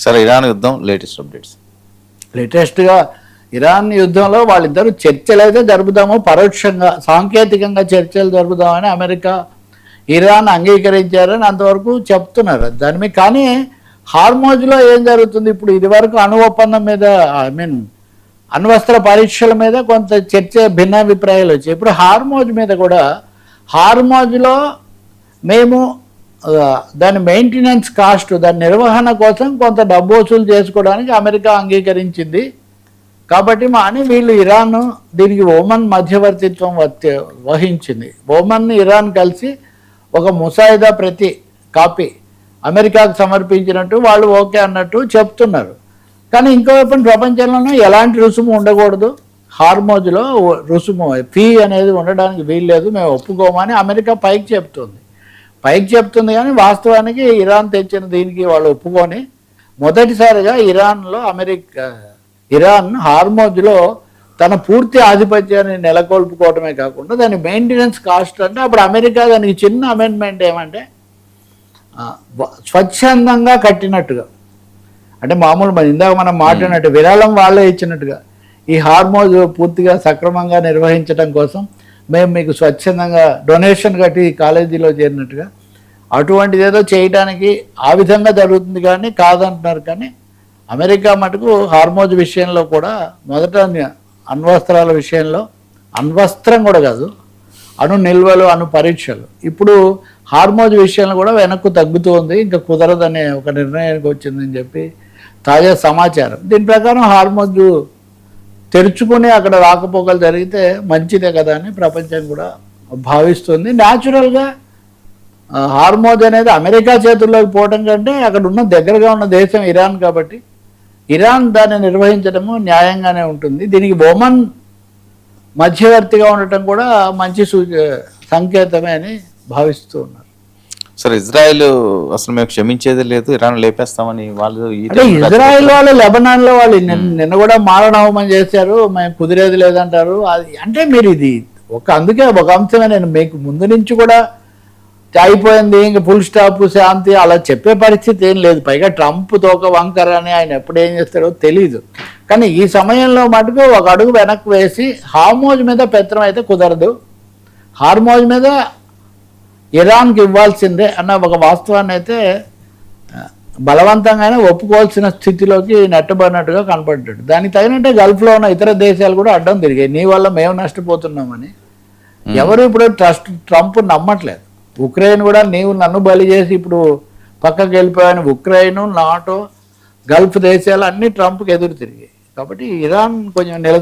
Sir Iran యుద్ధం latest updates. లేటెస్ట్గా Iran యుద్ధంలో వాళ్ళిద్దరూ చర్చలు అయితే జరుపుదాము, పరోక్షంగా సాంకేతికంగా చర్చలు జరుపుదామని అమెరికా ఇరాన్ అంగీకరించారని అంతవరకు చెప్తున్నారు. దాని మీద కానీ హార్మోజ్లో ఏం జరుగుతుంది ఇప్పుడు? ఇదివరకు అణు ఒప్పందం మీద అణ్వస్త్ర పరీక్షల మీద కొంత చర్చ, భిన్నాభిప్రాయాలు వచ్చాయి. ఇప్పుడు హార్మోజ్ మీద కూడా, హార్మోజ్లో మేము దాని మెయింటెనెన్స్ కాస్ట్, దాని నిర్వహణ కోసం కొంత డబ్బు వసూలు చేసుకోవడానికి అమెరికా అంగీకరించింది. కాబట్టి అని వీళ్ళు ఇరాన్ దీనికి ఓమన్ మధ్యవర్తిత్వం వహించింది. ఓమన్ ఇరాన్ కలిసి ఒక ముసాయిదా ప్రతి కాపీ అమెరికాకు సమర్పించినట్టు వాళ్ళు ఓకే అన్నట్టు చెప్తున్నారు. కానీ ఇంకోవైపు ప్రపంచంలోనూ ఎలాంటి రుసుము ఉండకూడదు, హార్మోజ్లో రుసుము ఫీ అనేది ఉండడానికి వీల్లేదు, మేము ఒప్పుకోమని అమెరికా పైకి చెప్తుంది. కానీ వాస్తవానికి ఇరాన్ తెచ్చిన దీనికి వాళ్ళు ఒప్పుకొని మొదటిసారిగా ఇరాన్ హార్మోజ్లో తన పూర్తి ఆధిపత్యాన్ని నెలకొల్పుకోవటమే కాకుండా దాని మెయింటెనెన్స్ కాస్ట్ అంటే అప్పుడు అమెరికా దానికి చిన్న అమెండ్మెంట్ ఏమంటే స్వచ్ఛందంగా కట్టినట్టుగా, అంటే మామూలు ఇందాక మనం మాట్లాడినట్టు విరాళం వాళ్ళే ఇచ్చినట్టుగా ఈ హార్మోజ్ పూర్తిగా సక్రమంగా నిర్వహించడం కోసం మేము మీకు స్వచ్ఛందంగా డొనేషన్ కట్టి కాలేజీలో చేరినట్టుగా అటువంటిది ఏదో చేయడానికి ఆ విధంగా జరుగుతుంది. కానీ కాదంటున్నారు. కానీ అమెరికా మటుకు హార్మోజ్ విషయంలో కూడా మొదట అణ్వస్త్రాల విషయంలో, అణ్వస్త్రం కూడా కాదు, అణు నిల్వలు, అణు పరీక్షలు, ఇప్పుడు హార్మోజ్ విషయంలో కూడా వెనక్కు తగ్గుతూ ఉంది, ఇంకా కుదరదనే ఒక నిర్ణయానికి వచ్చిందని చెప్పి తాజా సమాచారం. దీని ప్రకారం హార్మోజ్ తెరుచుకుని అక్కడ రాకపోకలు జరిగితే మంచిదే కదా అని ప్రపంచం కూడా భావిస్తుంది. న్యాచురల్గా హార్మోజ్ అనేది అమెరికా చేతుల్లోకి పోవడం కంటే అక్కడ ఉన్న దగ్గరగా ఉన్న దేశం ఇరాన్ కాబట్టి ఇరాన్ దాన్ని నిర్వహించడము న్యాయంగానే ఉంటుంది. దీనికి ఓమన్ మధ్యవర్తిగా ఉండటం కూడా మంచి సంకేతమే అని భావిస్తూ ఉన్నారు. సార్ ఇజ్రాయెల్ అసలు మేము క్షమించేది లేదు, ఇరాన్ లేపేస్తామని వాళ్ళు, అంటే ఇజ్రాయెల్ వాళ్ళు లెబనాన్లో వాళ్ళు నిన్న కూడా మారణహోమం చేశారు, మేము కుదిరేది లేదంటారు. అది అంటే మీరు ఇది అందుకే ఒక అంశమే, నేను మీకు ముందు నుంచి కూడా అయిపోయింది ఇంక ఫుల్ స్టాప్ శాంతి అలా చెప్పే పరిస్థితి ఏం లేదు. పైగా ట్రంప్ తోక వంకర అని ఆయన ఎప్పుడు ఏం చేస్తారో తెలీదు. కానీ ఈ సమయంలో మటుకు ఒక అడుగు వెనక్కి వేసి హార్మోజ్ మీద పెత్తనం అయితే కుదరదు, హార్మోజ్ మీద ఇరాన్కి ఇవ్వాల్సిందే అన్న ఒక వాస్తవాన్ని అయితే బలవంతంగానే ఒప్పుకోవాల్సిన స్థితిలోకి నెట్టబడినట్టుగా కనపడ్డాడు. దానికి తగినట్టే గల్ఫ్లో ఉన్న ఇతర దేశాలు కూడా అడ్డం తిరిగాయి, నీ వల్ల మేము నష్టపోతున్నామని. ఎవరు ఇప్పుడు ట్రంప్ నమ్మట్లేదు. ఉక్రెయిన్ కూడా నీవు నన్ను బలి చేసి ఇప్పుడు పక్కకి వెళ్ళిపోయాను, ఉక్రెయిన్, నాటో, గల్ఫ్ దేశాలు అన్నీ ట్రంప్కి ఎదురు తిరిగాయి. కాబట్టి ఇరాన్ కొంచెం నిలదొ